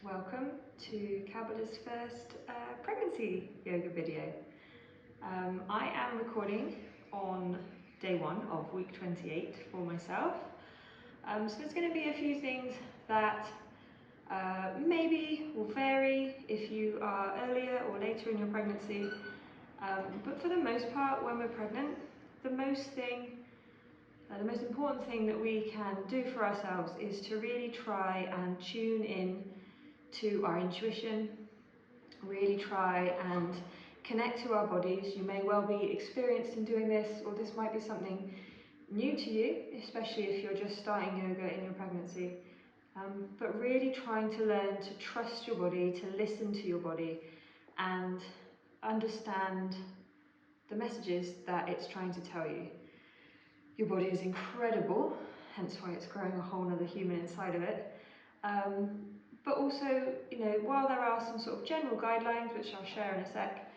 welcome to KABBALA's first pregnancy yoga video. I am recording on day 1 of week 28 for myself. So there's going to be a few things that maybe will vary if you are earlier or later in your pregnancy. But for the most part, when we're pregnant, the most important thing that we can do for ourselves is to really try and tune in to our intuition, really try and connect to our bodies. You may well be experienced in doing this, or this might be something new to you, especially if you're just starting yoga in your pregnancy. But really trying to learn to trust your body, to listen to your body and understand the messages that it's trying to tell you. Your body is incredible, hence why it's growing a whole other human inside of it. But also, while there are some sort of general guidelines, which I'll share in a sec,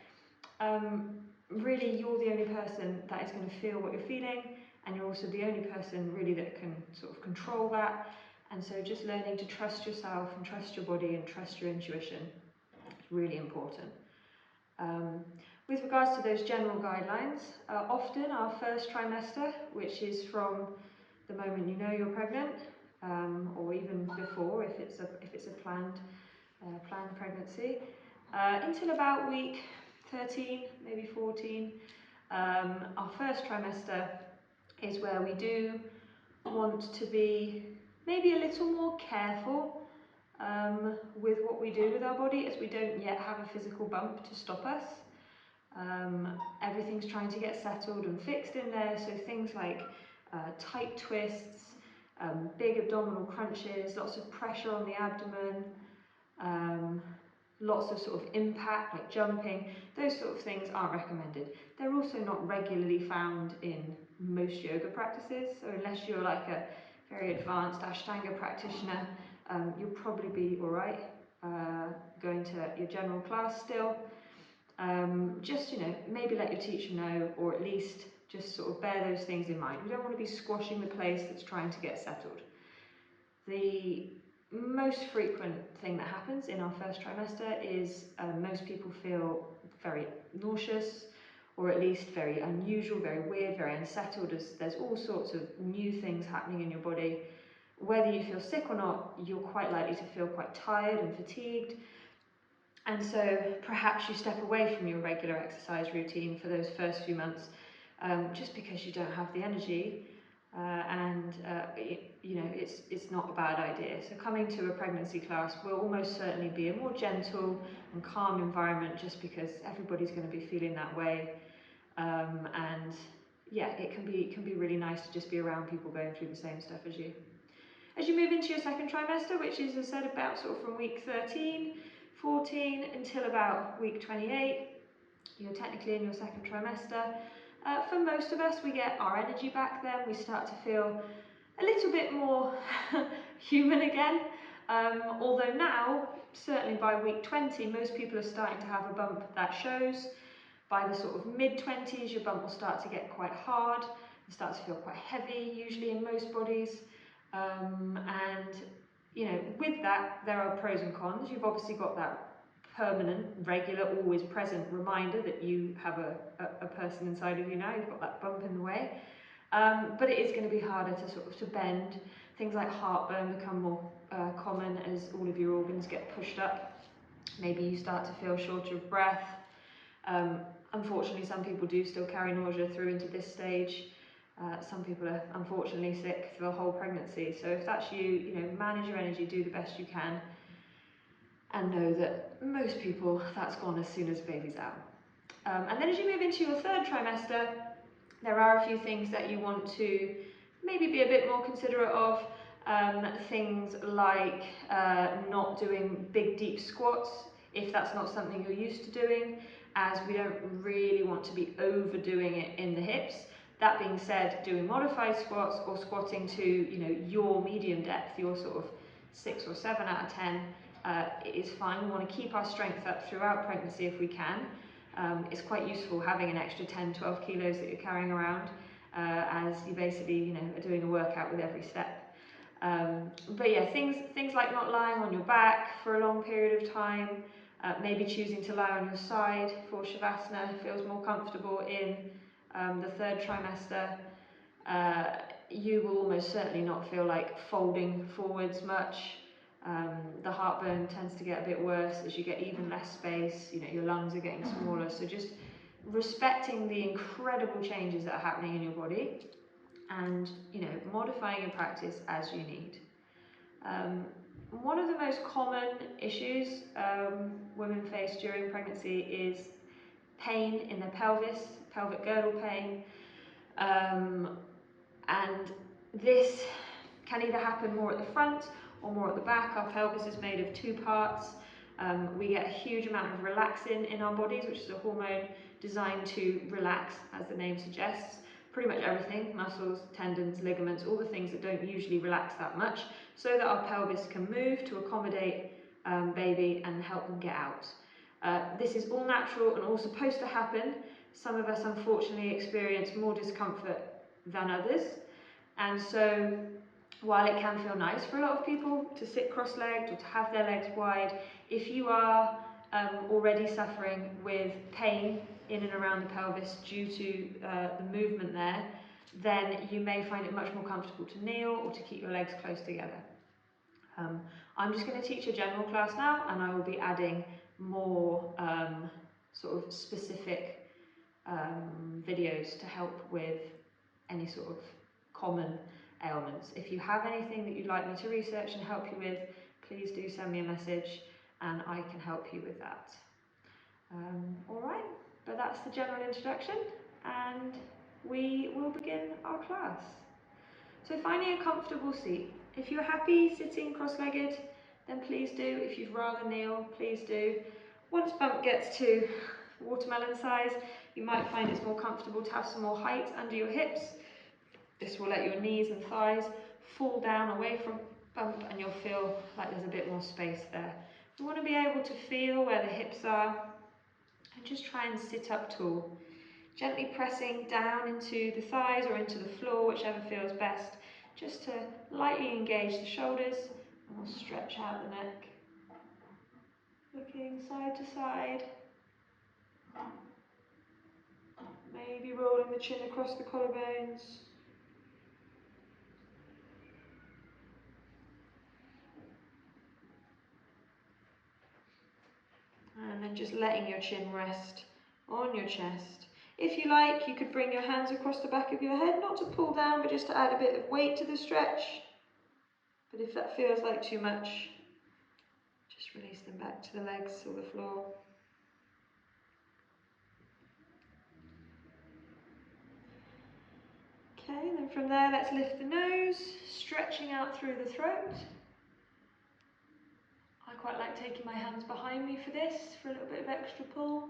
really you're the only person that is going to feel what you're feeling, and you're also the only person really that can sort of control that. And so just learning to trust yourself and trust your body and trust your intuition is really important. With regards to those general guidelines, often our first trimester, which is from the moment you know you're pregnant, or even before if it's a planned pregnancy, until about week 13, maybe 14, our first trimester is where we do want to be maybe a little more careful with what we do with our body, as we don't yet have a physical bump to stop us. Everything's trying to get settled and fixed in there, so things like tight twists, big abdominal crunches, lots of pressure on the abdomen, lots of sort of impact like jumping, those sort of things aren't recommended. They're also not regularly found in most yoga practices, so unless you're like a very advanced Ashtanga practitioner, you'll probably be alright going to your general class still. Just, maybe let your teacher know, or at least just sort of bear those things in mind. We don't want to be squashing the place that's trying to get settled. The most frequent thing that happens in our first trimester is most people feel very nauseous, or at least very unusual, very weird, very unsettled, as there's all sorts of new things happening in your body. Whether you feel sick or not, you're quite likely to feel quite tired and fatigued. And so perhaps you step away from your regular exercise routine for those first few months, just because you don't have the energy, it's not a bad idea. So coming to a pregnancy class will almost certainly be a more gentle and calm environment, just because everybody's going to be feeling that way. And yeah, it can be really nice to just be around people going through the same stuff as you. As you move into your second trimester, which is, as I said, about sort of from week 13, 14 until about week 28, you're technically in your second trimester. For most of us, we get our energy back then. We start to feel a little bit more human again. Although now, certainly by week 20, most people are starting to have a bump that shows. By the sort of mid-20s, your bump will start to get quite hard and start to feel quite heavy, usually in most bodies. With that, there are pros and cons. You've obviously got that permanent, regular, always present reminder that you have a person inside of you now. You've got that bump in the way. But it is going to be harder to bend. Things like heartburn become more common as all of your organs get pushed up. Maybe you start to feel short of breath. Unfortunately, some people do still carry nausea through into this stage. Some people are unfortunately sick through the whole pregnancy. So if that's you, manage your energy, do the best you can, and know that most people, that's gone as soon as baby's out. And then as you move into your third trimester, there are a few things that you want to maybe be a bit more considerate of. Things like not doing big deep squats if that's not something you're used to doing, as we don't really want to be overdoing it in the hips. That being said, doing modified squats or squatting to your medium depth, your sort of 6 or 7 out of 10, is fine. We want to keep our strength up throughout pregnancy if we can. It's quite useful having an extra 10-12 kilos that you're carrying around, as you basically are doing a workout with every step. But yeah, things like not lying on your back for a long period of time, maybe choosing to lie on your side for Shavasana feels more comfortable in the third trimester. You will almost certainly not feel like folding forwards much. The heartburn tends to get a bit worse as you get even less space. You know, your lungs are getting smaller. So just respecting the incredible changes that are happening in your body, and you know, modifying your practice as you need. One of the most common issues women face during pregnancy is pain in their pelvis, pelvic girdle pain. And this can either happen more at the front or more at the back. Our pelvis is made of two parts. We get a huge amount of relaxin in our bodies, which is a hormone designed to relax, as the name suggests. Pretty much everything, muscles, tendons, ligaments, all the things that don't usually relax that much, so that our pelvis can move to accommodate baby and help them get out. This is all natural and all supposed to happen. Some of us unfortunately experience more discomfort than others, and so while it can feel nice for a lot of people to sit cross-legged or to have their legs wide, if you are already suffering with pain in and around the pelvis due to the movement there, then you may find it much more comfortable to kneel or to keep your legs close together. I'm just going to teach a general class now, and I will be adding more sort of specific videos to help with any sort of common ailments. If you have anything that you'd like me to research and help you with, please do send me a message and I can help you with that. All right, but that's the general introduction and we will begin our class. So finding a comfortable seat. If you're happy sitting cross-legged, then please do. If you'd rather kneel, please do. Once bump gets to watermelon size, you might find it's more comfortable to have some more height under your hips. This will let your knees and thighs fall down away from bump, and you'll feel like there's a bit more space there. You want to be able to feel where the hips are and just try and sit up tall. Gently pressing down into the thighs or into the floor, whichever feels best, just to lightly engage the shoulders, and we'll stretch out the neck. Looking side to side. Maybe rolling the chin across the collarbones. And then just letting your chin rest on your chest. If you like, you could bring your hands across the back of your head, not to pull down, but just to add a bit of weight to the stretch. But if that feels like too much, just release them back to the legs or the floor. Okay, then from there, let's lift the nose, stretching out through the throat. I quite like taking my hands behind me for this, for a little bit of extra pull.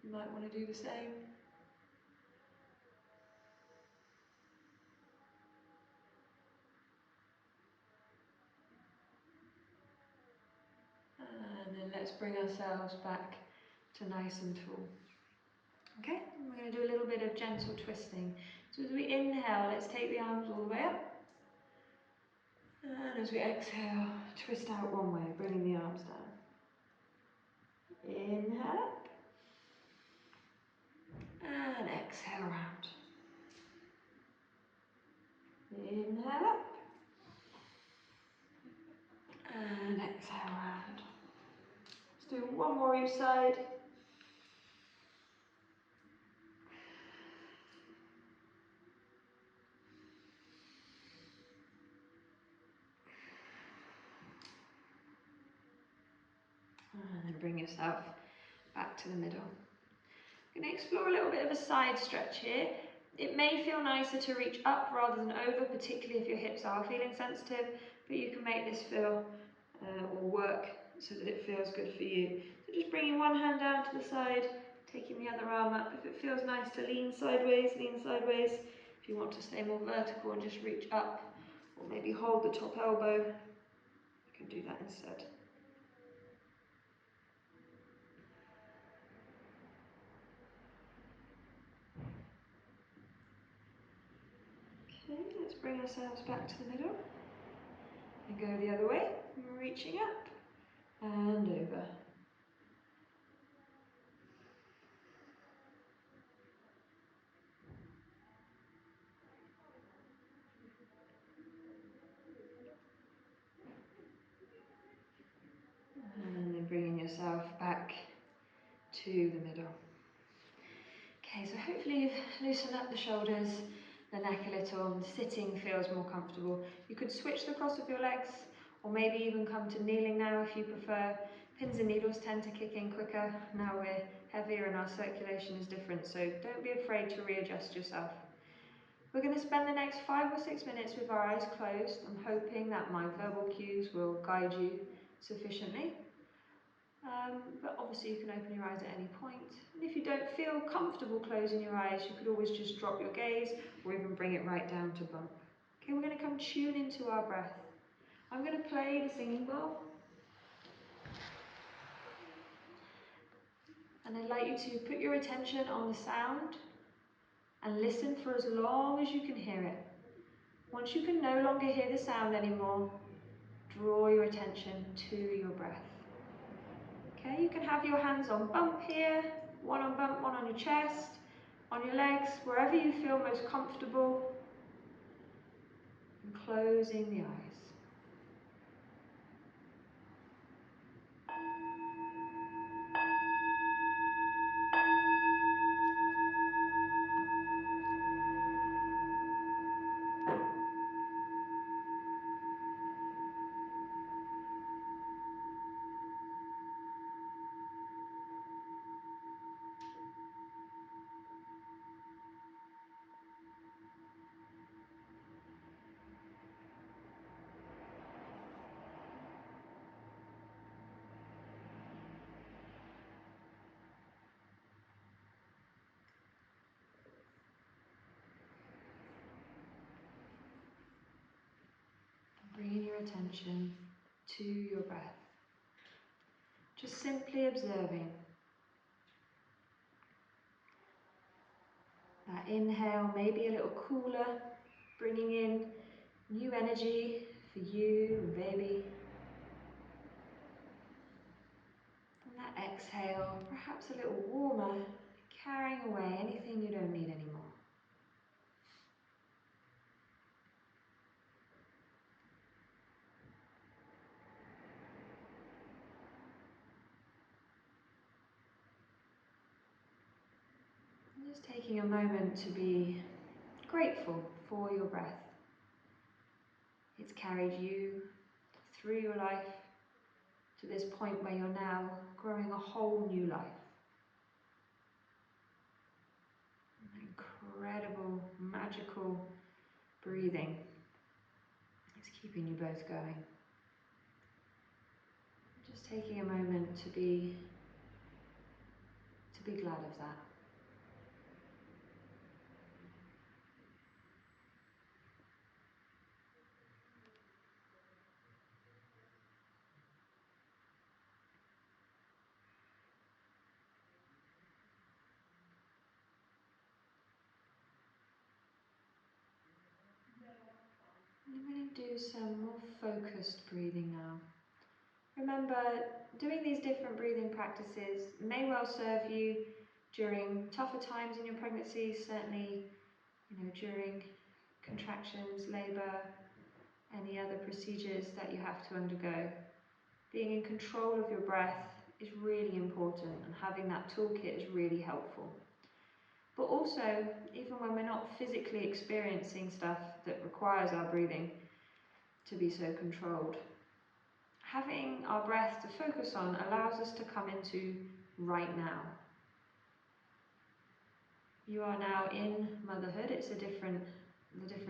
You might want to do the same. And then let's bring ourselves back to nice and tall. Okay, we're going to do a little bit of gentle twisting. So as we inhale, let's take the arms all the way up. And as we exhale, twist out one way, bringing the arms down. Inhale up. And exhale round. Inhale up. And exhale round. Let's do one more each side. And then bring yourself back to the middle. I'm going to explore a little bit of a side stretch here. It may feel nicer to reach up rather than over, particularly if your hips are feeling sensitive, but you can make this feel or work so that it feels good for you. So just bringing one hand down to the side, taking the other arm up. If it feels nice to lean sideways, lean sideways. If you want to stay more vertical and just reach up, or maybe hold the top elbow, you can do that instead. Okay, let's bring ourselves back to the middle. And go the other way, reaching up and over. And then bringing yourself back to the middle. Okay, so hopefully you've loosened up the shoulders, the neck a little, and sitting feels more comfortable. You could switch the cross of your legs, or maybe even come to kneeling now if you prefer. Pins and needles tend to kick in quicker. Now we're heavier and our circulation is different, so don't be afraid to readjust yourself. We're going to spend the next 5 or 6 minutes with our eyes closed. I'm hoping that my verbal cues will guide you sufficiently. But obviously you can open your eyes at any point. And if you don't feel comfortable closing your eyes, you could always just drop your gaze or even bring it right down to bump. Okay, we're going to come tune into our breath. I'm going to play the singing bowl. And I'd like you to put your attention on the sound and listen for as long as you can hear it. Once you can no longer hear the sound anymore, draw your attention to your breath. Okay, you can have your hands on bump here, one on bump, one on your chest, on your legs, wherever you feel most comfortable, and closing the eyes. Bringing your attention to your breath. Just simply observing. That inhale may be a little cooler, bringing in new energy for you and baby. And that exhale, perhaps a little warmer, carrying away anything you don't need anymore. Just taking a moment to be grateful for your breath. It's carried you through your life to this point where you're now growing a whole new life. An incredible, magical breathing is keeping you both going. Just taking a moment to be glad of that. I'm going to do some more focused breathing now. Remember, doing these different breathing practices may well serve you during tougher times in your pregnancy, certainly, during contractions, labour, any other procedures that you have to undergo. Being in control of your breath is really important, and having that toolkit is really helpful. But also, even when we're not physically experiencing stuff that requires our breathing to be so controlled, having our breath to focus on allows us to come into right now. You are now in motherhood. It's the different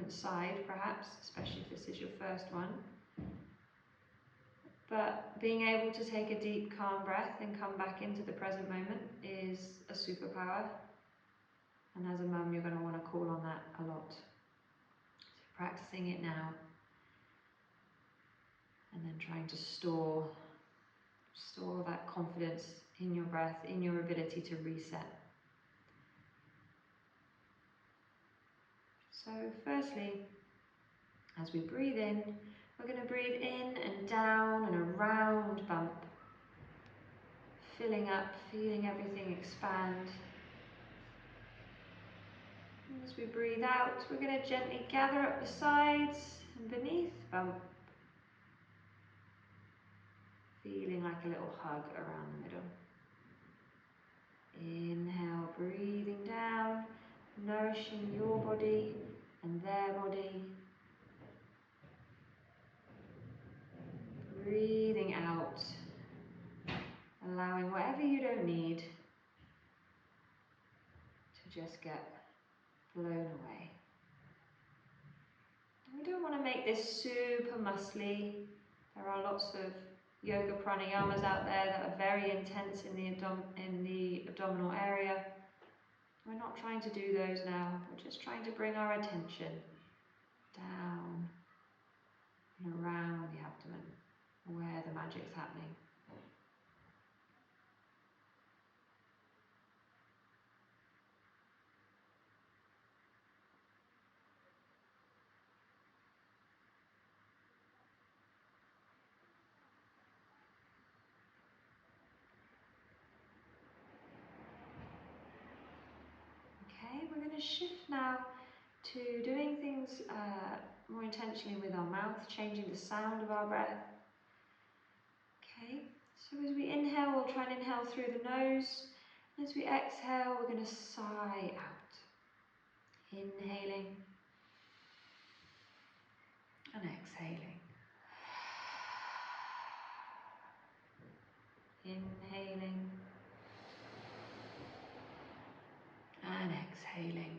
side, perhaps, especially if this is your first one. But being able to take a deep, calm breath and come back into the present moment is a superpower. And as a mum, you're going to want to call on that a lot. So practicing it now. And then trying to store that confidence in your breath, in your ability to reset. So firstly, as we breathe in, We're going to breathe in and down and a round bump. Filling up, feeling everything expand. And as we breathe out, we're going to gently gather up the sides and beneath, bump. Feeling like a little hug around the middle. Inhale, breathing down, nourishing your body and their body. Breathing out, allowing whatever you don't need to just get blown away. We don't want to make this super muscly. There are lots of yoga pranayamas out there that are very intense in the abdominal area. We're not trying to do those now. We're just trying to bring our attention down and around the abdomen, where the magic's happening. Okay, we're going to shift now to doing things more intentionally with our mouth, changing the sound of our breath. Okay, so as we inhale, we'll try and inhale through the nose. As we exhale, we're going to sigh out. Inhaling and exhaling. Inhaling and exhaling.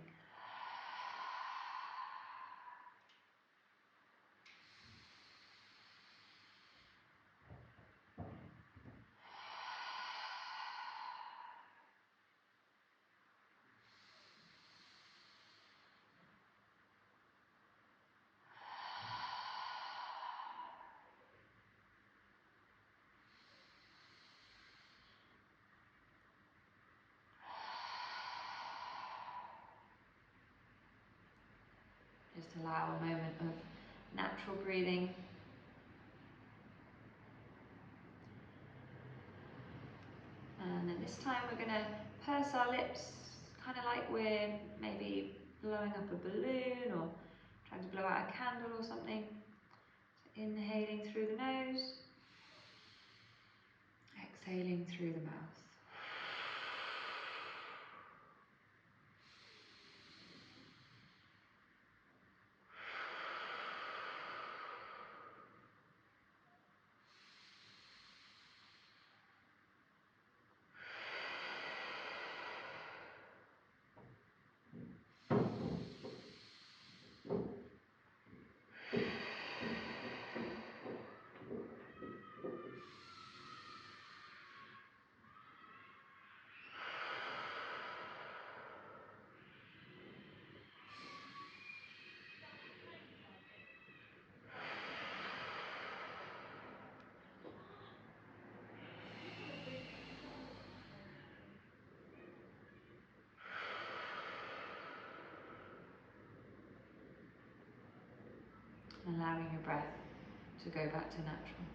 Just allow a moment of natural breathing. And then this time we're going to purse our lips, kind of like we're maybe blowing up a balloon or trying to blow out a candle or something. So inhaling through the nose, exhaling through the mouth. And allowing your breath to go back to natural.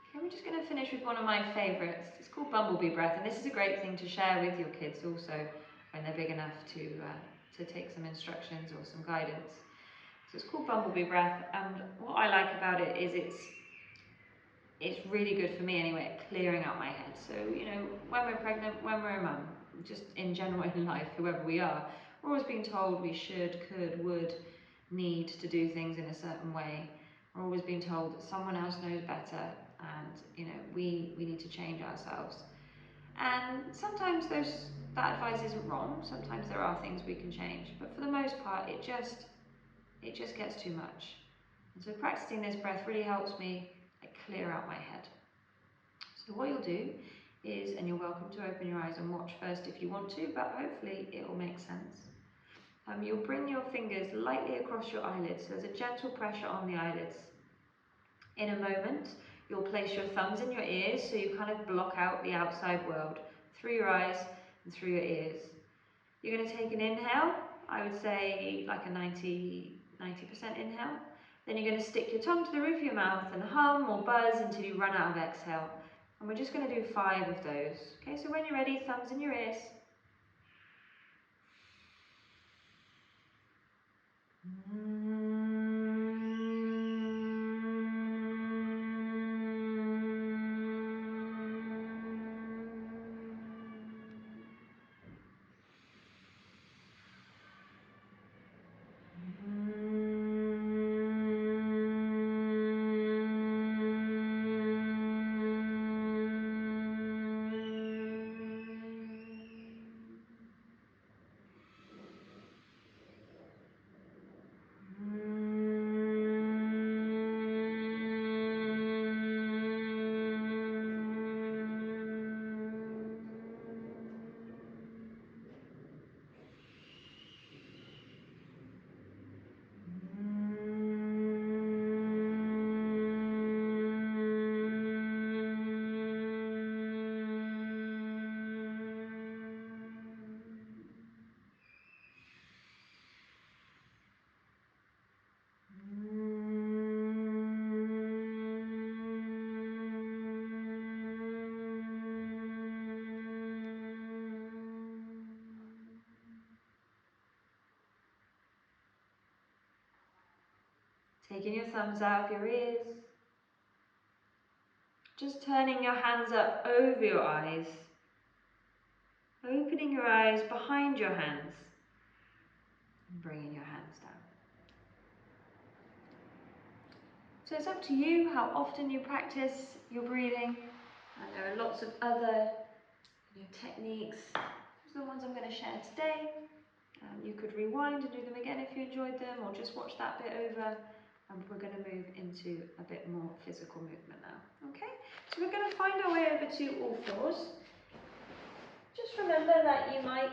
Okay, we're just going to finish with one of my favourites. It's called bumblebee breath, and this is a great thing to share with your kids also when they're big enough to take some instructions or some guidance. So it's called bumblebee breath, and what I like about it is it's really good for me anyway at clearing out my head. So, you know, when we're pregnant, when we're a mum, just in general in life, whoever we are, we're always being told we should, could, would, need to do things in a certain way. We're always being told that someone else knows better and, you know, we need to change ourselves. And sometimes that advice isn't wrong. Sometimes there are things we can change. But for the most part, it just gets too much. And so practicing this breath really helps me clear out my head. So what you'll do is, and you're welcome to open your eyes and watch first if you want to, but hopefully it will make sense. You'll bring your fingers lightly across your eyelids, so there's a gentle pressure on the eyelids. In a moment, you'll place your thumbs in your ears, so you kind of block out the outside world through your eyes and through your ears. You're going to take an inhale I would say like a 90% inhale. Then you're going to stick your tongue to the roof of your mouth and hum or buzz until you run out of exhale. And we're just going to do 5 of those. Okay, so when you're ready, thumbs in your ears. Taking your thumbs out of your ears. Just turning your hands up over your eyes. Opening your eyes behind your hands. And bringing your hands down. So it's up to you how often you practice your breathing. And there are lots of other techniques. These are the ones I'm going to share today. You could rewind and do them again if you enjoyed them, or just watch that bit over. And we're going to move into a bit more physical movement now. Okay, so we're going to find our way over to all fours. Just remember that you might,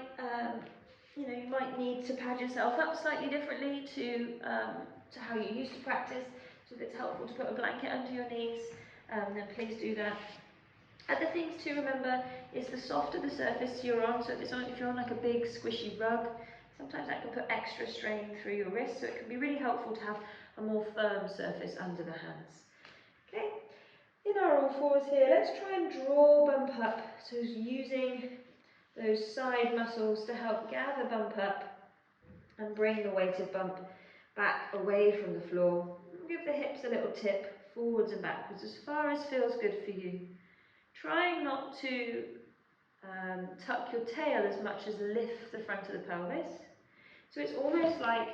you might need to pad yourself up slightly differently to how you used to practice. So if it's helpful to put a blanket under your knees, then please do that. Other things to remember is the softer the surface you're on. So if you're on like a big squishy rug, sometimes that can put extra strain through your wrists. So it can be really helpful to have a more firm surface under the hands. Okay, in our all fours here, let's try and draw bump up. So using those side muscles to help gather bump up and bring the weighted bump back away from the floor. Give the hips a little tip forwards and backwards as far as feels good for you. Trying not to tuck your tail as much as lift the front of the pelvis. So it's almost like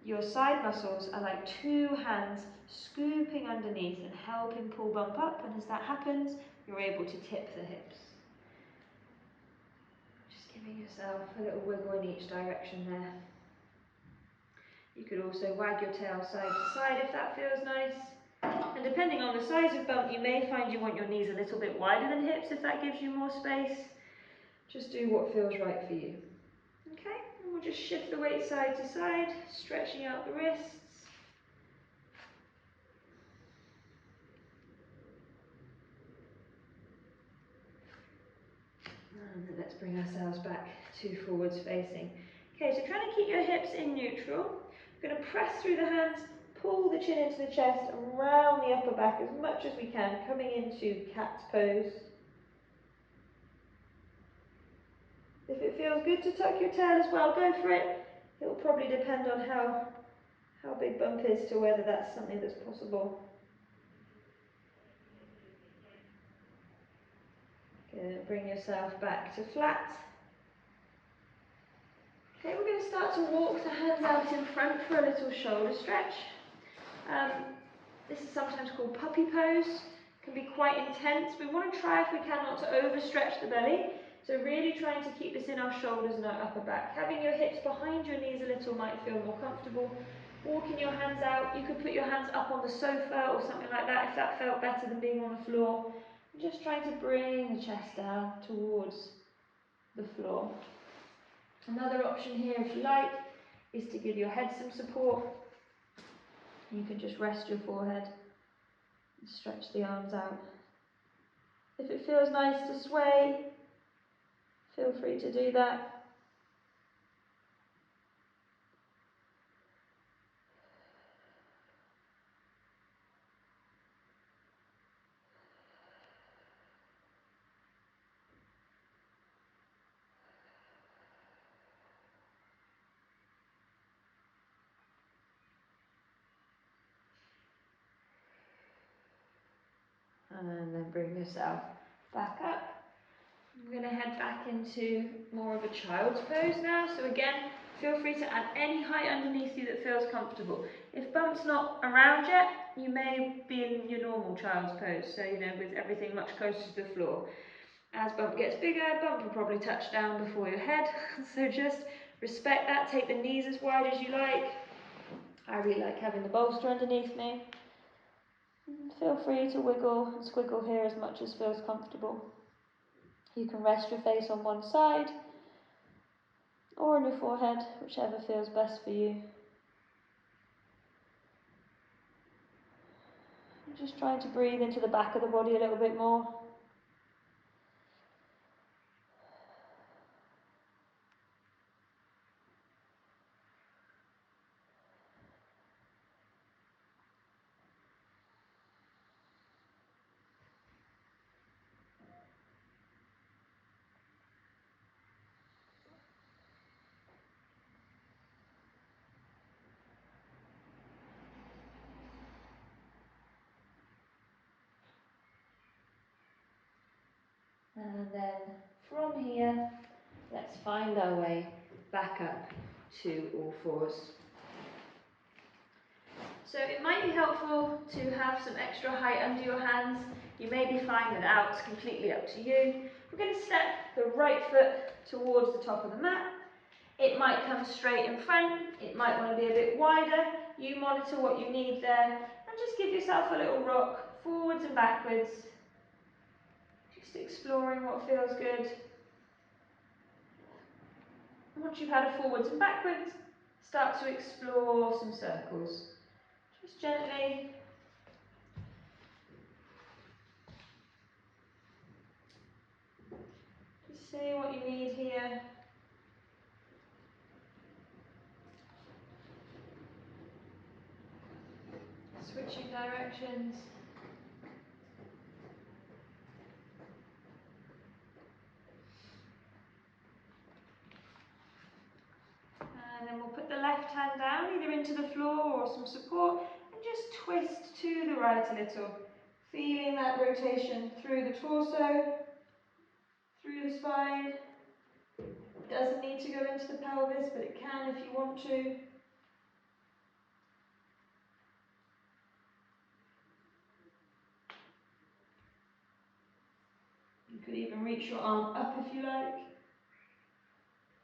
your side muscles are like 2 hands scooping underneath and helping pull bump up, and as that happens, you're able to tip the hips. Just giving yourself a little wiggle in each direction there. You could also wag your tail side to side if that feels nice. And depending on the size of bump, you may find you want your knees a little bit wider than hips if that gives you more space. Just do what feels right for you. Okay, and we'll just shift the weight side to side, stretching out the wrists. And then let's bring ourselves back to forwards facing. Okay, so trying to keep your hips in neutral. We're going to press through the hands, pull the chin into the chest, and round the upper back as much as we can, coming into cat's pose. If it feels good to tuck your tail as well, go for it. It'll probably depend on how big bump is to whether that's something that's possible. Good, bring yourself back to flat. Okay, we're going to start to walk the hands out in front for a little shoulder stretch. This is sometimes called puppy pose. It can be quite intense. We want to try, if we can, not to overstretch the belly. So really trying to keep this in our shoulders and our upper back. Having your hips behind your knees a little might feel more comfortable. Walking your hands out. You could put your hands up on the sofa or something like that if that felt better than being on the floor. And just trying to bring the chest down towards the floor. Another option here, if you like, is to give your head some support. You can just rest your forehead and stretch the arms out. If it feels nice to sway, feel free to do that. And then bring yourself back up. I'm going to head back into more of a child's pose now. So again, feel free to add any height underneath you that feels comfortable. If bump's not around yet, you may be in your normal child's pose. So, you know, with everything much closer to the floor. As bump gets bigger, bump will probably touch down before your head. So just respect that. Take the knees as wide as you like. I really like having the bolster underneath me. Feel free to wiggle and squiggle here as much as feels comfortable. You can rest your face on one side or on your forehead, whichever feels best for you. I'm just trying to breathe into the back of the body a little bit more. And then from here, let's find our way back up to all fours. So it might be helpful to have some extra height under your hands. You may be fine without, it's completely up to you. We're going to step the right foot towards the top of the mat. It might come straight in front, it might want to be a bit wider. You monitor what you need there and just give yourself a little rock forwards and backwards. Just exploring what feels good. Once you've had a forwards and backwards, start to explore some circles. Just gently. Just see what you need here. Switching directions. And then we'll put the left hand down, either into the floor or some support, and just twist to the right a little. Feeling that rotation through the torso, through the spine. It doesn't need to go into the pelvis, but it can if you want to. You could even reach your arm up if you like.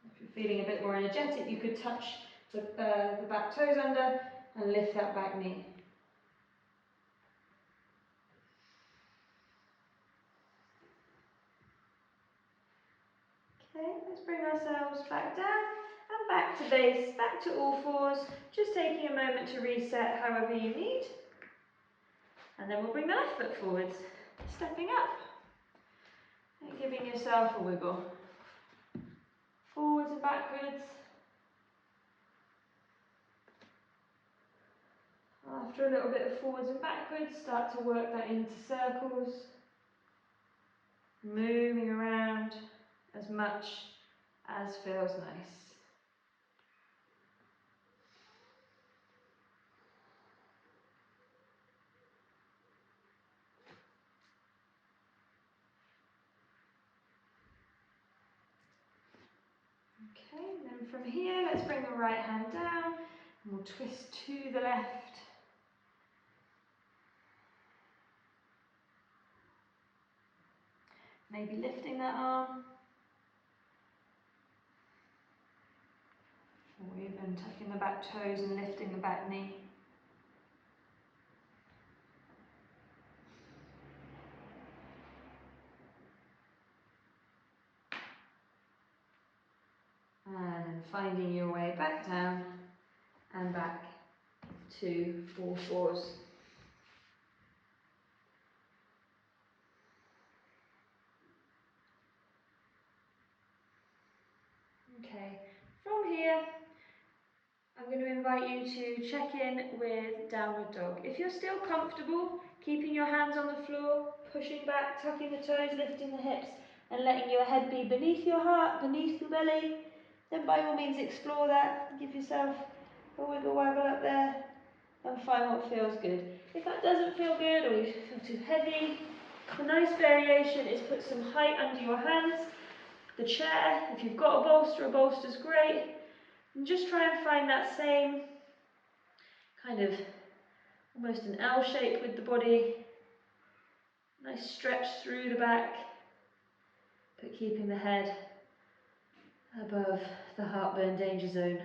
If you're feeling a bit more energetic, you could touch the back toes under and lift that back knee. Okay, let's bring ourselves back down and back to base, back to all fours, just taking a moment to reset however you need. And then we'll bring the left foot forwards, stepping up and giving yourself a wiggle. Forwards and backwards. After a little bit of forwards and backwards, start to work that into circles. Moving around as much as feels nice. Okay, then from here, let's bring the right hand down and we'll twist to the left. Maybe lifting that arm. Or even tucking the back toes and lifting the back knee. And finding your way back down and back to all fours. Okay, from here, I'm going to invite you to check in with downward dog. If you're still comfortable, keeping your hands on the floor, pushing back, tucking the toes, lifting the hips, and letting your head be beneath your heart, beneath your belly, then by all means explore that. Give yourself a wiggle waggle up there and find what feels good. If that doesn't feel good or you feel too heavy, The nice variation is put some height under your hands, the chair. If you've got a bolster's great. And just try and find that same kind of almost an L shape with the body. Nice stretch through the back, but keeping the head above the heartburn danger zone.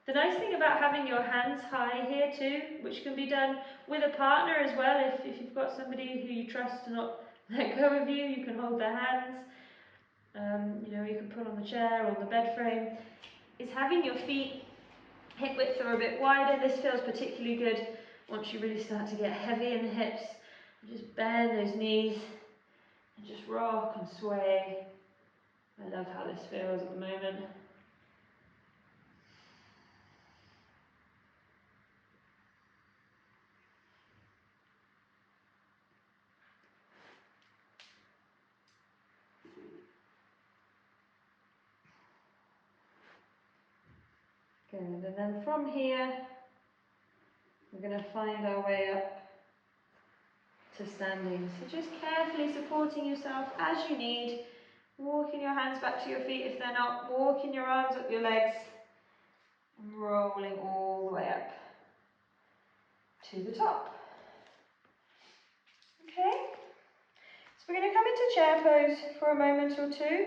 The nice thing about having your hands high here too, which can be done with a partner as well, if you've got somebody who you trust to not let go of you, you can hold their hands. You know, you can put on the chair or on the bed frame, is having your feet hip width are a bit wider. This feels particularly good once you really start to get heavy in the hips. Just bend those knees and just rock and sway. I love how this feels at the moment. Good, and then from here, we're going to find our way up to standing. So just carefully supporting yourself as you need, walking your hands back to your feet if they're not, walking your arms up your legs, and rolling all the way up to the top. Okay, so we're going to come into chair pose for a moment or two.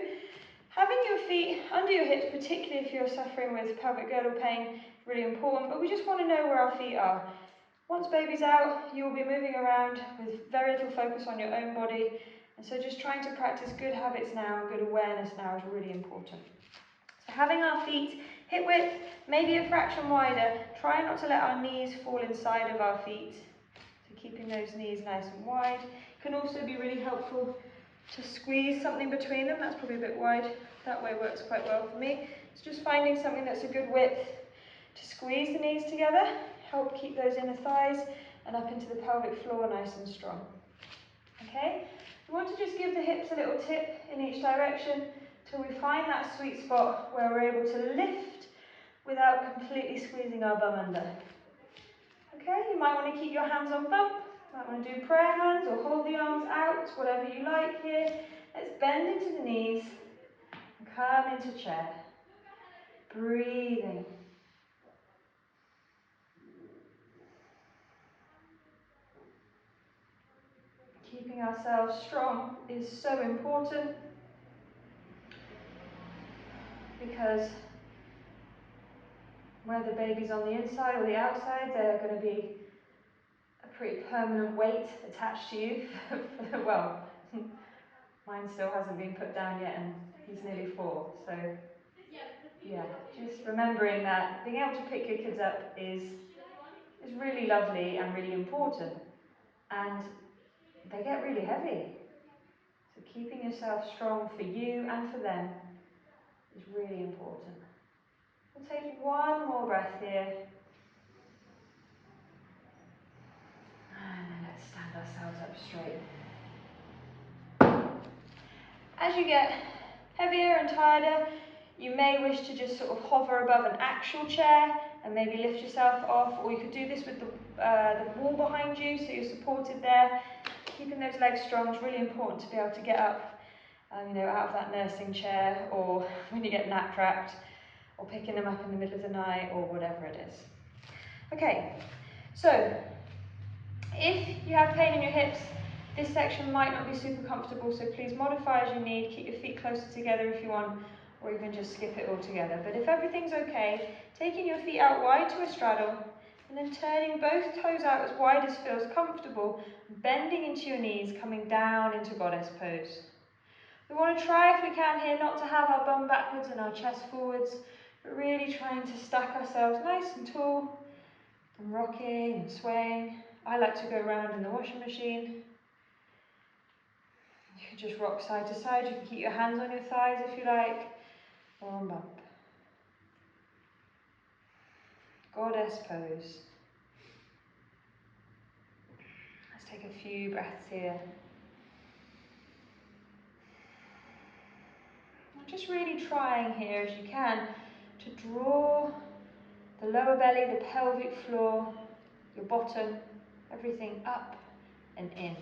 Having your feet under your hips, particularly if you're suffering with pelvic girdle pain, is really important, but we just want to know where our feet are. Once baby's out, you'll be moving around with very little focus on your own body, and so just trying to practice good habits now, good awareness now is really important. So having our feet hip width, maybe a fraction wider, try not to let our knees fall inside of our feet. So keeping those knees nice and wide. Can also be really helpful to squeeze something between them. That's probably a bit wide. That way works quite well for me. It's just finding something that's a good width to squeeze the knees together. Help keep those inner thighs and up into the pelvic floor nice and strong. Okay, we want to just give the hips a little tip in each direction till we find that sweet spot where we're able to lift without completely squeezing our bum under. Okay, you might want to keep your hands on bump, you might want to do prayer hands or hold the arms out, whatever you like here. Let's bend into the knees and come into chair. Breathing. Keeping ourselves strong is so important because whether baby's on the inside or the outside, they're going to be a pretty permanent weight attached to you. Well, mine still hasn't been put down yet and he's nearly 4, so yeah, just remembering that being able to pick your kids up is really lovely and really important, and they get really heavy. So keeping yourself strong for you and for them is really important. We'll take one more breath here. And then let's stand ourselves up straight. As you get heavier and tireder, you may wish to just sort of hover above an actual chair and maybe lift yourself off, or you could do this with the wall behind you so you're supported there. Keeping those legs strong is really important to be able to get up out of that nursing chair, or when you get nap trapped, or picking them up in the middle of the night, or whatever it is. Okay, so if you have pain in your hips, this section might not be super comfortable, so please modify as you need. Keep your feet closer together if you want, or even just skip it all together. But if everything's okay, taking your feet out wide to a straddle, and then turning both toes out as wide as feels comfortable, bending into your knees, coming down into goddess pose. We want to try, if we can here, not to have our bum backwards and our chest forwards, but really trying to stack ourselves nice and tall, and rocking and swaying. I like to go around in the washing machine. You can just rock side to side. You can keep your hands on your thighs if you like, or on bump. Goddess pose. Let's take a few breaths here. And just really trying here as you can to draw the lower belly, the pelvic floor, your bottom Everything up and in.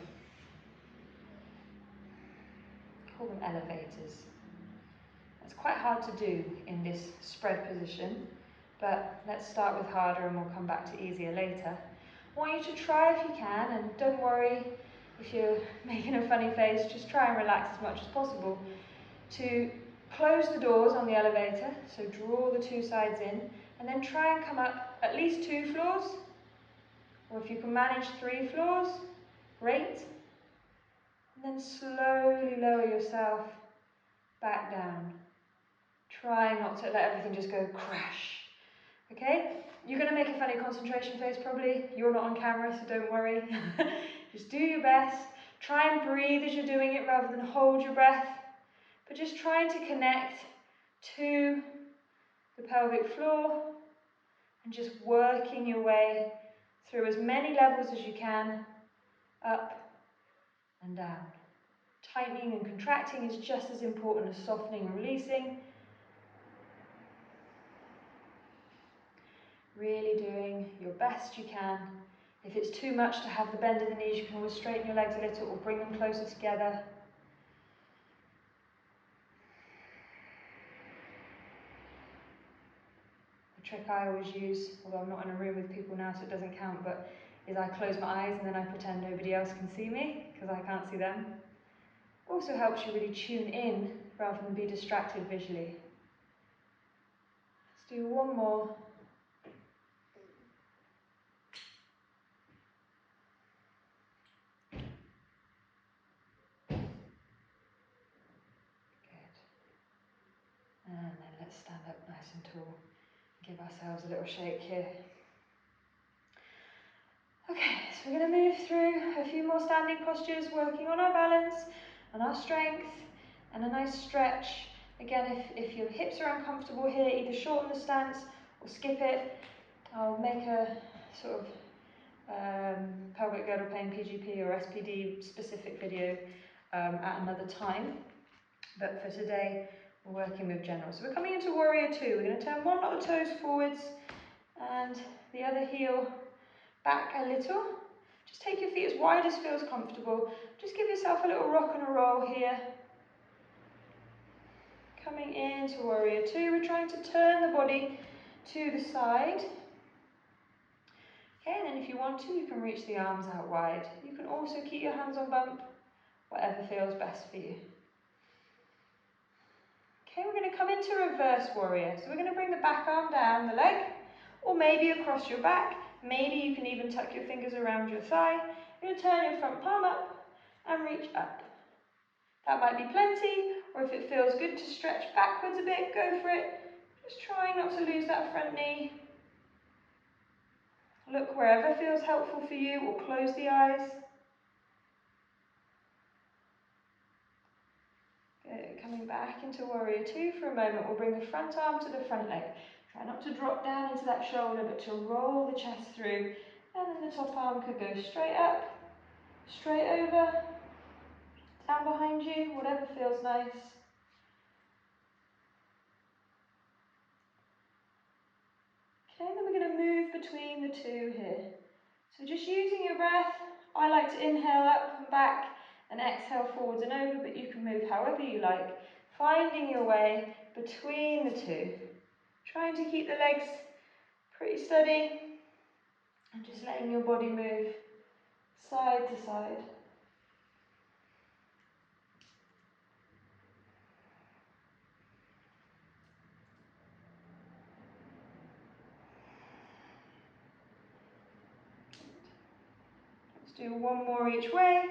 Call them elevators. It's quite hard to do in this spread position, but let's start with harder and we'll come back to easier later. I want you to try if you can, and don't worry if you're making a funny face, just try and relax as much as possible, to close the doors on the elevator, so draw the two sides in, and then try and come up at least 2 floors, or if you can manage 3 floors, great. And then slowly lower yourself back down. Try not to let everything just go crash. Okay? You're going to make a funny concentration face probably. You're not on camera, so don't worry. Just do your best. Try and breathe as you're doing it rather than hold your breath. But just trying to connect to the pelvic floor and just working your way through as many levels as you can, up and down. Tightening and contracting is just as important as softening and releasing. Really doing your best you can. If it's too much to have the bend in the knees, you can always straighten your legs a little or bring them closer together. The trick I always use, although I'm not in a room with people now so it doesn't count, but is I close my eyes and then I pretend nobody else can see me because I can't see them. Also helps you really tune in rather than be distracted visually. Let's do one more. Good. And then let's stand up nice and tall. Give ourselves a little shake here. Okay, so we're going to move through a few more standing postures, working on our balance and our strength and a nice stretch. Again, if your hips are uncomfortable here, either shorten the stance or skip it. I'll make a sort of pelvic girdle pain PGP or SPD specific video at another time. But for today, we're working with general. So we're coming into warrior two. We're going to turn one lot of toes forwards and the other heel back a little. Just take your feet as wide as feels comfortable. Just give yourself a little rock and a roll here. Coming into warrior two, we're trying to turn the body to the side. Okay, and then if you want to, you can reach the arms out wide. You can also keep your hands on bump, whatever feels best for you. Okay, we're going to come into reverse warrior. So we're going to bring the back arm down the leg, or maybe across your back. Maybe you can even tuck your fingers around your thigh. You're going to turn your front palm up and reach up. That might be plenty, or if it feels good to stretch backwards a bit, go for it. Just trying not to lose that front knee. Look wherever feels helpful for you, or close the eyes. Good. Coming back into warrior two for a moment, we'll bring the front arm to the front leg. Try not to drop down into that shoulder, but to roll the chest through. And then the top arm could go straight up, straight over, down behind you, whatever feels nice. Okay, then we're going to move between the two here. So just using your breath, I like to inhale up and back and exhale forwards and over, but you can move however you like, finding your way between the two. Trying to keep the legs pretty steady and just letting your body move side to side. Let's do one more each way.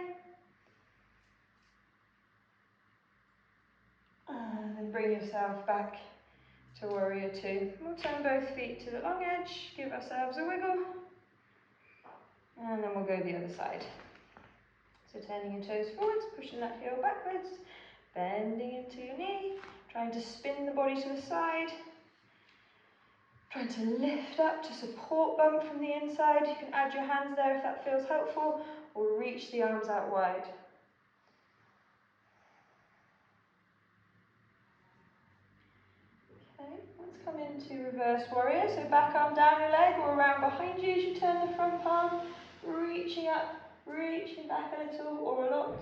And then bring yourself back to warrior two. We'll turn both feet to the long edge, give ourselves a wiggle, and then we'll go the other side. So turning your toes forwards, pushing that heel backwards, bending into your knee, trying to spin the body to the side, trying to lift up to support bump from the inside. You can add your hands there if that feels helpful, or reach the arms out wide. Okay, let's come into reverse warrior. So back arm down your leg or around behind you as you turn the front palm. reaching up, reaching back a little or a lot.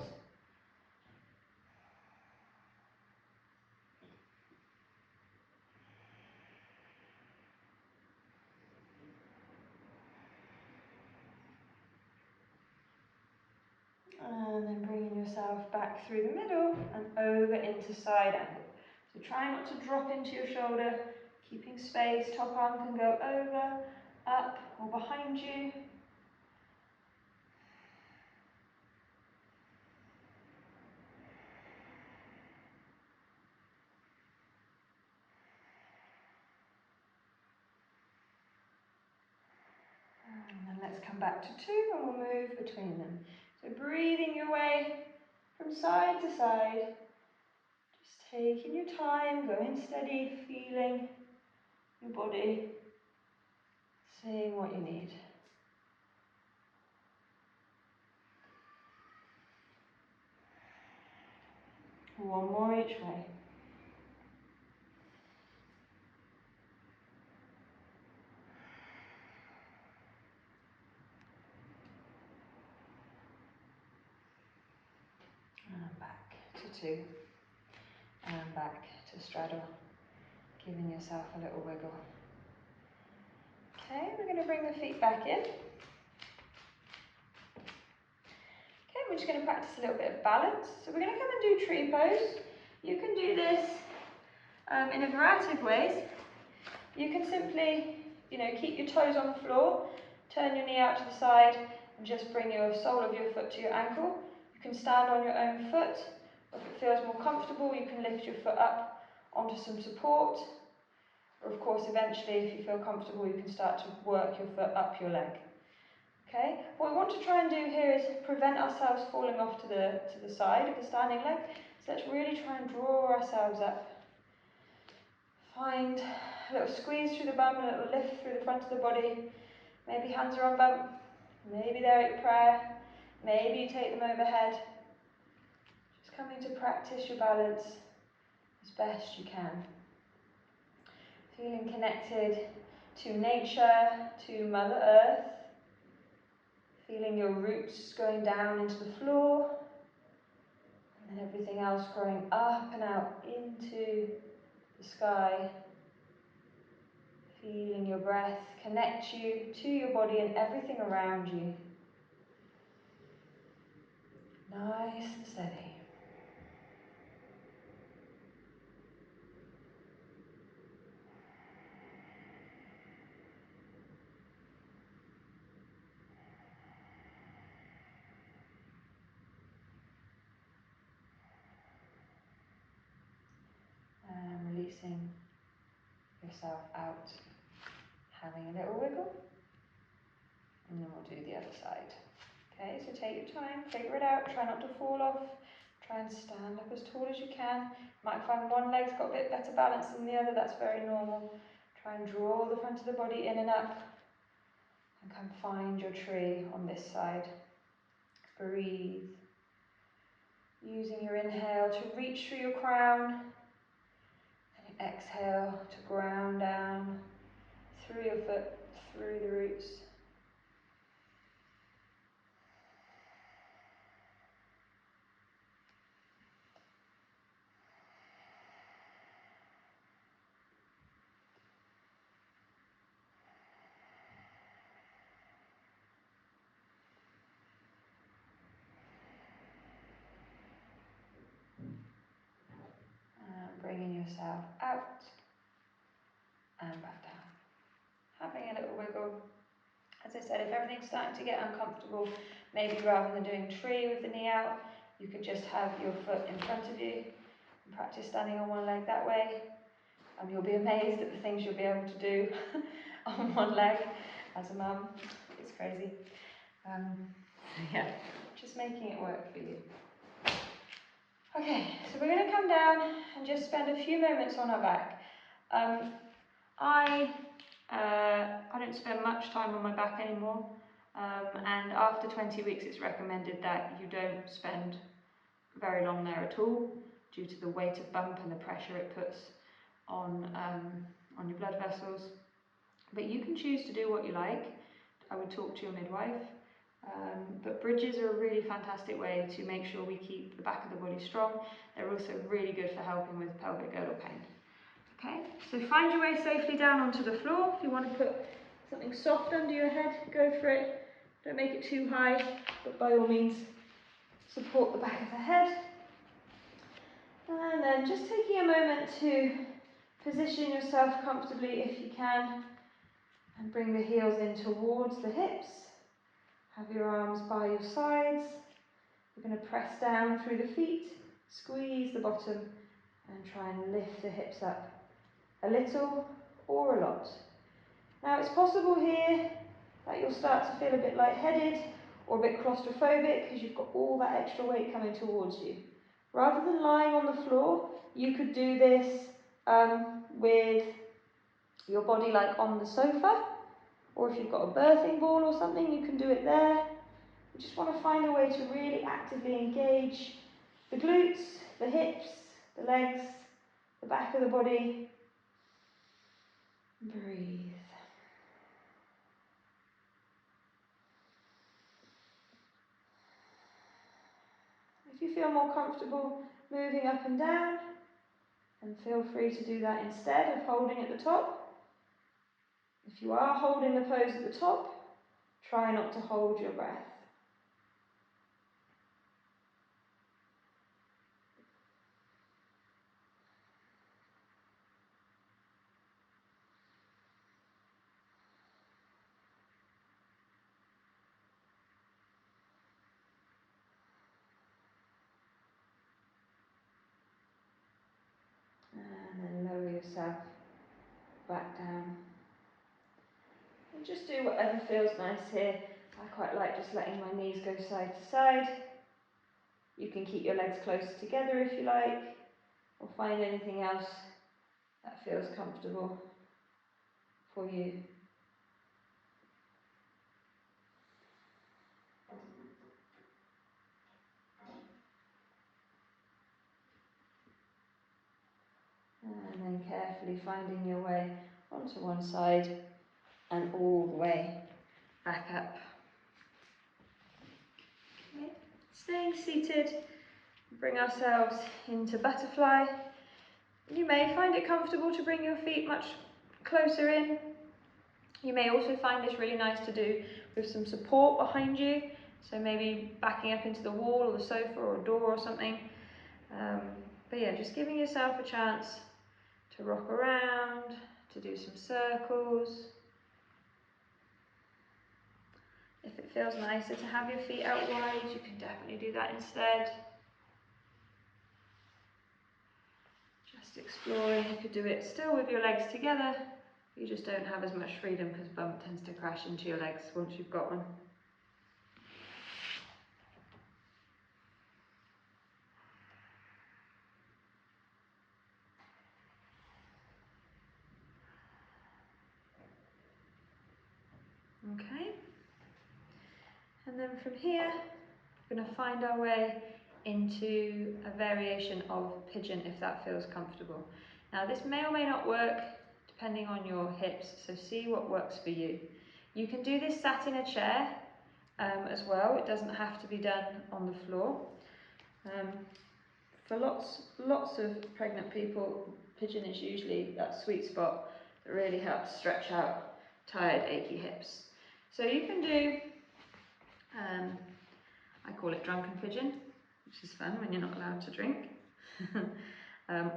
And then bringing yourself back through the middle and over into side angle. So try not to drop into your shoulder, keeping space. Top arm can go over, up, or behind you. And then let's come back to two and we'll move between them. So breathing your way from side to side. Just taking your time, going steady, feeling your body, seeing what you need. One more each way. And back to two. And back to straddle. Giving yourself a little wiggle. Okay, we're going to bring the feet back in. Okay, we're just going to practice a little bit of balance. So we're going to come and do tree pose. You can do this in a variety of ways. You can simply, keep your toes on the floor, turn your knee out to the side, and just bring your sole of your foot to your ankle. You can stand on your own foot, or if it feels more comfortable, you can lift your foot up onto some support. Or of course, eventually, if you feel comfortable, you can start to work your foot up your leg. Okay? What we want to try and do here is prevent ourselves falling off to the side of the standing leg. So let's really try and draw ourselves up. Find a little squeeze through the bum, a little lift through the front of the body. Maybe hands are on bum. Maybe they're at your prayer. Maybe you take them overhead. Just coming to practice your balance as best you can. Feeling connected to nature, to Mother Earth. Feeling your roots going down into the floor. And everything else growing up and out into the sky. Feeling your breath connect you to your body and everything around you. Nice and steady. And releasing yourself out. Having a little wiggle. And then we'll do the other side. Okay, so take your time, figure it out, try not to fall off. Try and stand up as tall as you can. Might find one leg's got a bit better balance than the other, that's very normal. Try and draw the front of the body in and up. And come find your tree on this side. Breathe. Using your inhale to reach through your crown. And your exhale to ground down through your foot, through the roots. And bringing yourself out and back down. Having a little wiggle. As I said, if everything's starting to get uncomfortable, maybe rather than doing tree with the knee out, you could just have your foot in front of you and practice standing on one leg that way. And you'll be amazed at the things you'll be able to do on one leg as a mum. It's crazy. Yeah, just making it work for you. Okay, so we're going to come down and just spend a few moments on our back. I don't spend much time on my back anymore, and after 20 weeks it's recommended that you don't spend very long there at all due to the weight of bump and the pressure it puts on your blood vessels. But you can choose to do what you like. I would talk to your midwife. But bridges are a really fantastic way to make sure we keep the back of the body strong. They're also really good for helping with pelvic girdle pain. Okay, so find your way safely down onto the floor. If you want to put something soft under your head, go for it. Don't make it too high, but by all means, support the back of the head. And then just taking a moment to position yourself comfortably if you can, and bring the heels in towards the hips. Have your arms by your sides. You're going to press down through the feet, squeeze the bottom, and try and lift the hips up a little or a lot. Now it's possible here that you'll start to feel a bit lightheaded or a bit claustrophobic because you've got all that extra weight coming towards you. Rather than lying on the floor, you could do this with your body like on the sofa, or if you've got a birthing ball or something, you can do it there. You just want to find a way to really actively engage the glutes, the hips, the legs, the back of the body. Breathe. If you feel more comfortable moving up and down, then feel free to do that instead of holding at the top. If you are holding the pose at the top, try not to hold your breath. And then lower yourself back down. And just do whatever feels nice here. I quite like just letting my knees go side to side. You can keep your legs close together if you like, or find anything else that feels comfortable for you. And then carefully finding your way onto one side and all the way back up. Okay. Staying seated, bring ourselves into butterfly. You may find it comfortable to bring your feet much closer in. You may also find this really nice to do with some support behind you, so maybe backing up into the wall or the sofa or a door or something. But yeah, just giving yourself a chance to rock around, to do some circles. If it feels nicer to have your feet out wide, you can definitely do that instead. Just exploring, you could do it still with your legs together. You just don't have as much freedom because bum tends to crash into your legs once you've got one. Okay. And then from here, we're going to find our way into a variation of pigeon if that feels comfortable. Now this may or may not work depending on your hips, so see what works for you. You can do this sat in a chair as well. It doesn't have to be done on the floor. For lots of pregnant people, pigeon is usually that sweet spot that really helps stretch out tired, achy hips. So you can do, I call it drunken pigeon, which is fun when you're not allowed to drink,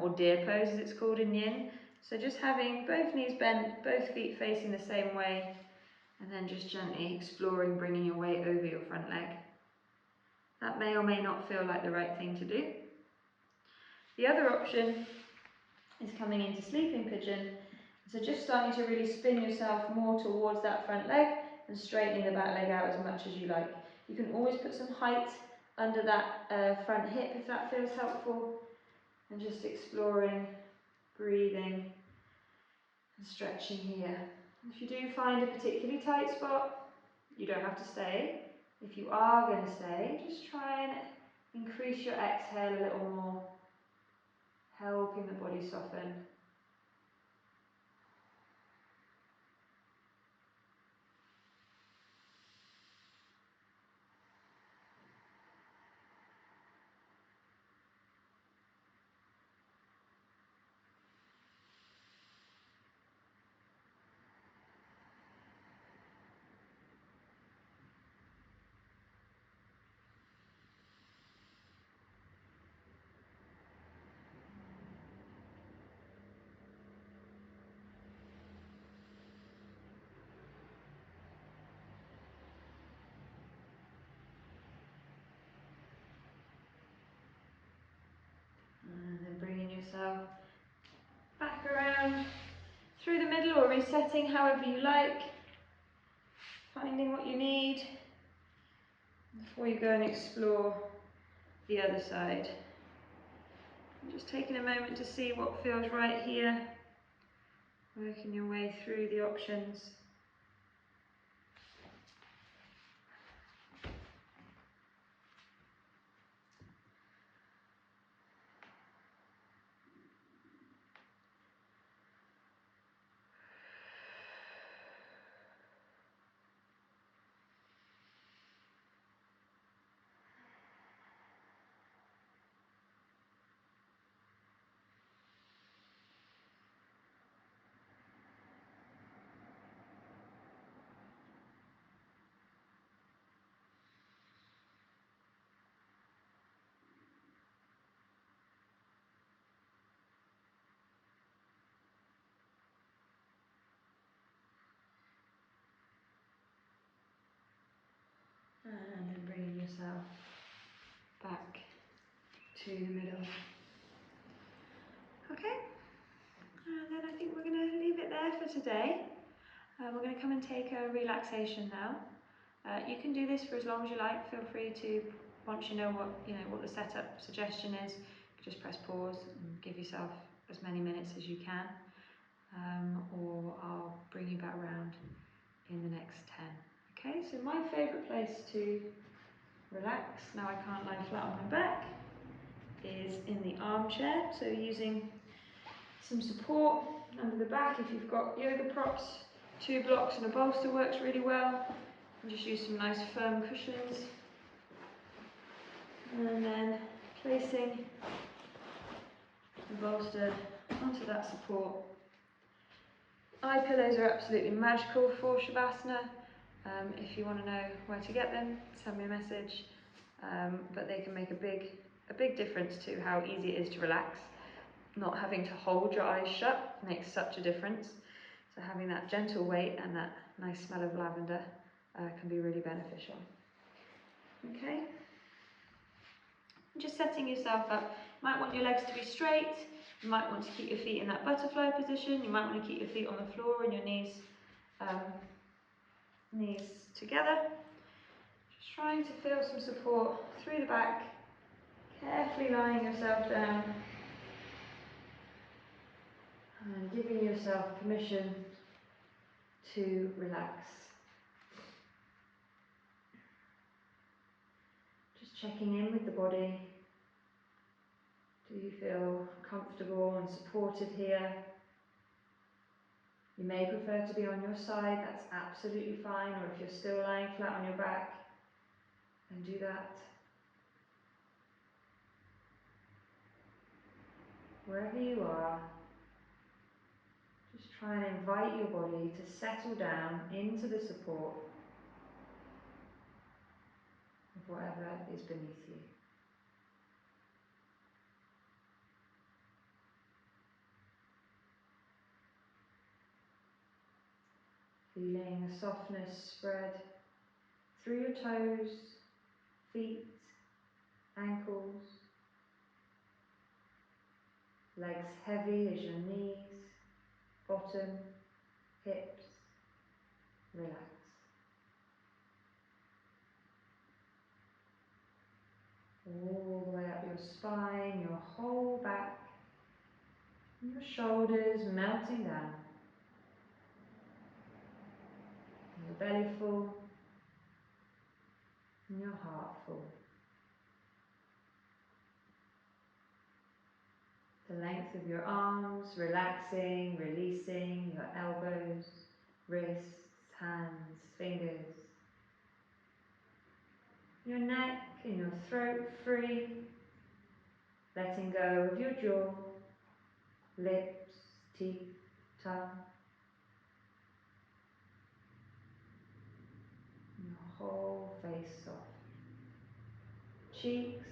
or deer pose as it's called in yin. So just having both knees bent, both feet facing the same way, and then just gently exploring bringing your weight over your front leg. That may or may not feel like the right thing to do. The other option is coming into sleeping pigeon. So just starting to really spin yourself more towards that front leg and straightening the back leg out as much as you like. You can always put some height under that front hip if that feels helpful, and just exploring, breathing and stretching here. If you do find a particularly tight spot, you don't have to stay. If you are going to stay, just try and increase your exhale a little more, helping the body soften. middle or resetting however you like, finding what you need before you go and explore the other side. Just taking a moment to see what feels right here, working your way through the options. And then bringing yourself back to the middle. Okay, and then I think we're going to leave it there for today. We're going to come and take a relaxation now. You can do this for as long as you like. Feel free to, once you know what the setup suggestion is, just press pause and give yourself as many minutes as you can, or I'll bring you back around in the next 10. Okay, so my favourite place to relax, now I can't lie flat on my back, is in the armchair. So using some support under the back. If you've got yoga props, 2 blocks and a bolster works really well. And just use some nice firm cushions. And then placing the bolster onto that support. Eye pillows are absolutely magical for Shavasana. If you want to know where to get them, send me a message. But they can make a big difference to how easy it is to relax. Not having to hold your eyes shut makes such a difference. So having that gentle weight and that nice smell of lavender can be really beneficial. Okay. Just setting yourself up. You might want your legs to be straight. You might want to keep your feet in that butterfly position. You might want to keep your feet on the floor and your knees together. Just trying to feel some support through the back. Carefully lying yourself down. And giving yourself permission to relax. Just checking in with the body. Do you feel comfortable and supported here? You may prefer to be on your side, that's absolutely fine, or if you're still lying flat on your back, then do that. Wherever you are, just try and invite your body to settle down into the support of whatever is beneath you. Feeling the softness spread through your toes, feet, ankles, legs heavy as your knees, bottom, hips, relax. All the way up your spine, your whole back, and your shoulders melting down. Your belly full, and your heart full. The length of your arms, relaxing, releasing your elbows, wrists, hands, fingers. Your neck and your throat free, letting go of your jaw, lips, teeth, tongue. Your whole face soft. Cheeks,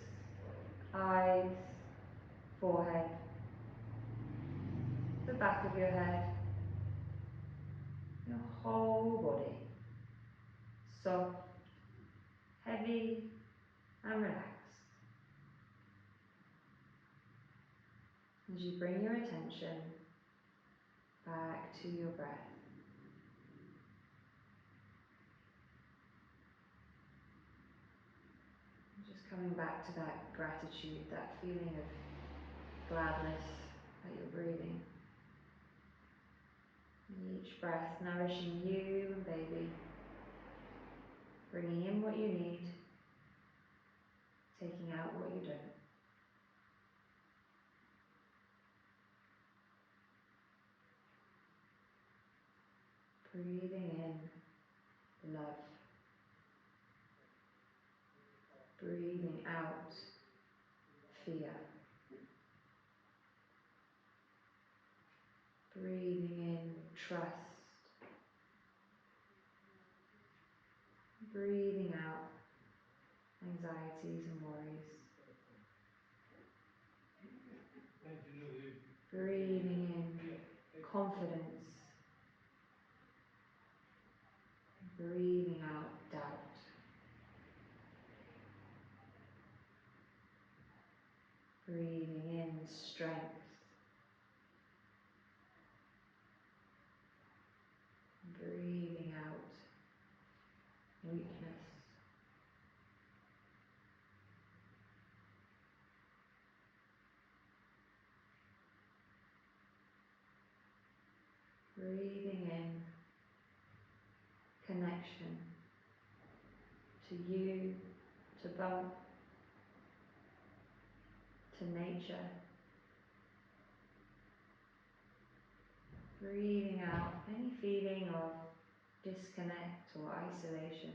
eyes, forehead, the back of your head, your whole body, soft, heavy and relaxed. As you bring your attention back to your breath. Just coming back to that gratitude, that feeling of gladness that you're breathing. Each breath nourishing you and baby, bringing in what you need, taking out what you don't. Breathing in love. Breathing out fear. Breathing in trust. Breathing out anxieties and worries. Breathing in confidence. Breathing out doubt. Breathing in strength. Breathing out weakness. Breathing in connection to you, to bump, to nature. Breathing out any feeling of disconnect or isolation.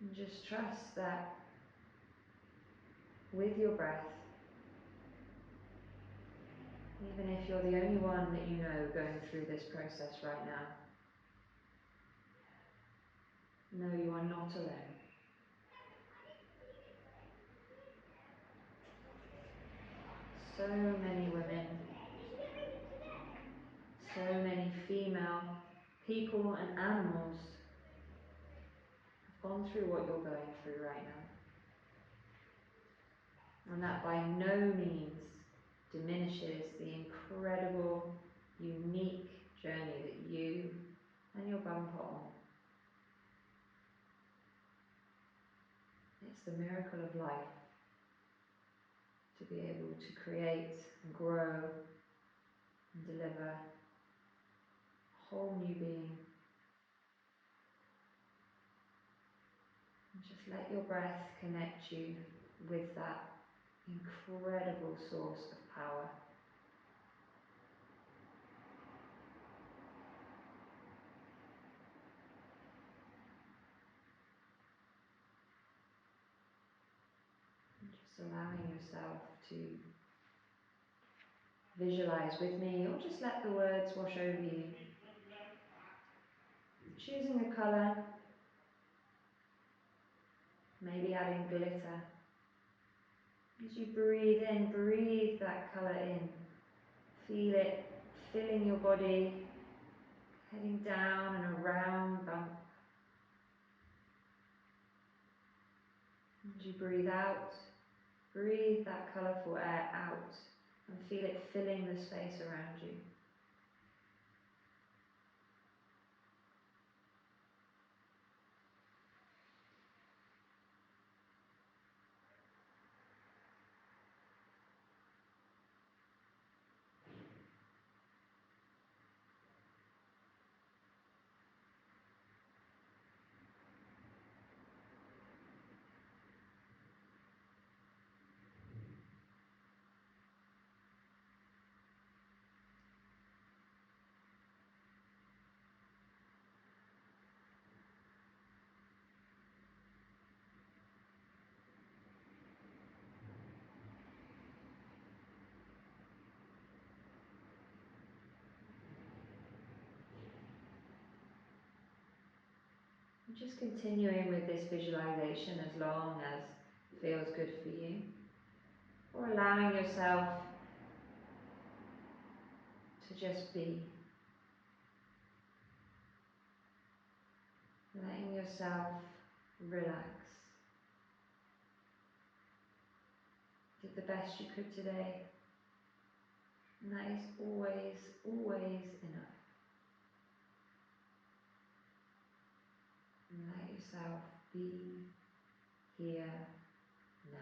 And just trust that with your breath, even if you're the only one that you know going through this process right now, know you are not alone. So many women, so many female people and animals have gone through what you're going through right now. And that by no means diminishes the incredible, unique journey that you and your bum are on. It's the miracle of life to be able to create and grow and deliver a whole new being. And just let your breath connect you with that incredible source of power. And just allowing yourself to visualize with me, or just let the words wash over you. Choosing a colour, maybe adding glitter. As you breathe in, breathe that colour in. Feel it filling your body, heading down and around bump. As you breathe out, breathe that colourful air out and feel it filling the space around you. Just continuing with this visualization as long as it feels good for you, or allowing yourself to just be, letting yourself relax. Did the best you could today. And that is always, always enough. And let yourself be here now.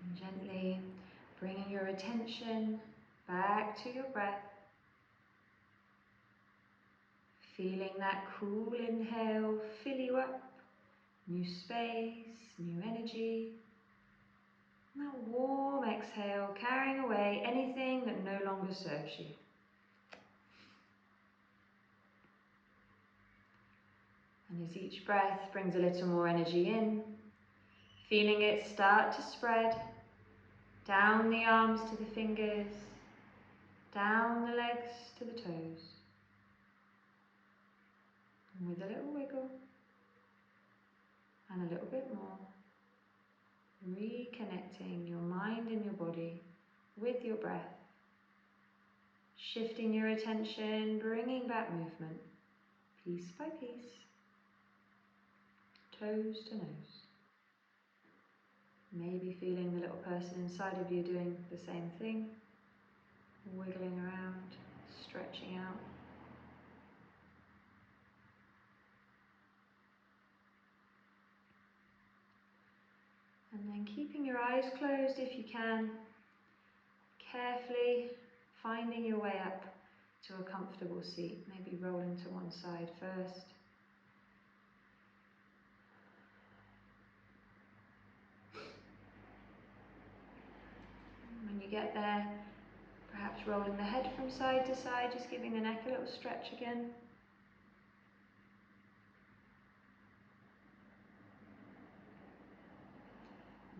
And gently bringing your attention back to your breath. Feeling that cool inhale fill you up, new space, new energy. And that warm exhale carrying away anything that no longer serves you. And as each breath brings a little more energy in, feeling it start to spread down the arms to the fingers, down the legs to the toes. And with a little wiggle and a little bit more, reconnecting your mind and your body with your breath, shifting your attention, bringing back movement, piece by piece, toes to nose. Maybe feeling the little person inside of you doing the same thing, wiggling around, stretching out. And then keeping your eyes closed if you can, carefully finding your way up to a comfortable seat, maybe rolling to one side first. you get there, perhaps rolling the head from side to side, just giving the neck a little stretch again.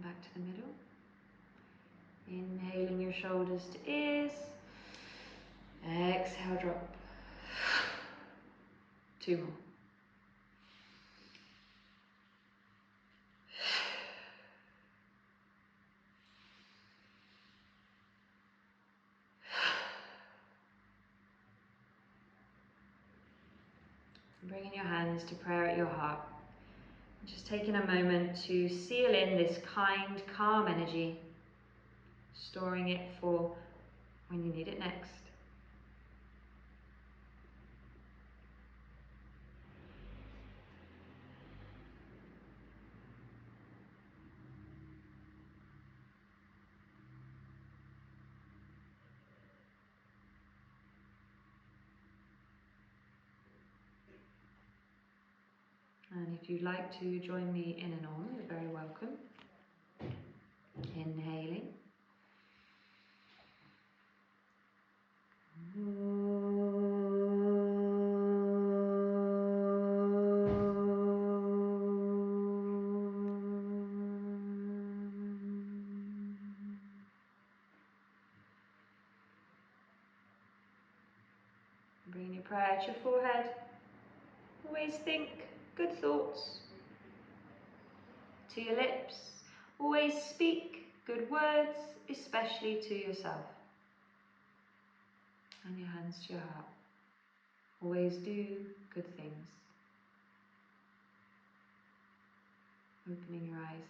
Back to the middle. Inhaling your shoulders to ears. Exhale, drop. 2 more. Bringing your hands to prayer at your heart. Just taking a moment to seal in this kind, calm energy, storing it for when you need it next. And if you'd like to join me in an Om, you're very welcome. Inhaling. Bringing your prayer to your forehead. Always think good thoughts to your lips. Always speak good words, especially to yourself. And your hands to your heart. Always do good things. Opening your eyes.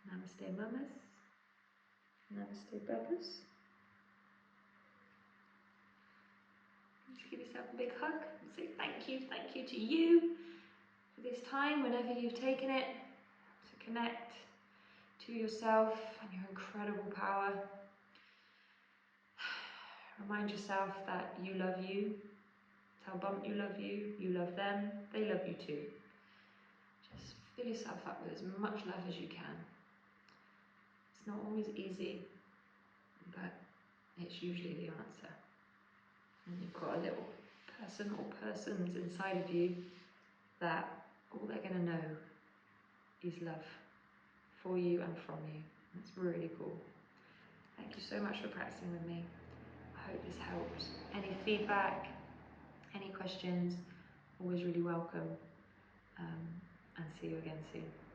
Namaste, mamas. Namaste, brothers. Just give yourself a big hug and say thank you to you for this time, whenever you've taken it, to connect to yourself and your incredible power. Remind yourself that you love you. Tell Bump you love them, they love you too. Just fill yourself up with as much love as you can. It's not always easy, but it's usually the answer. And you've got a little person or persons inside of you that all they're going to know is love for you and from you. That's really cool. Thank you so much for practicing with me. I hope this helped. Any feedback, any questions, always really welcome. And see you again soon.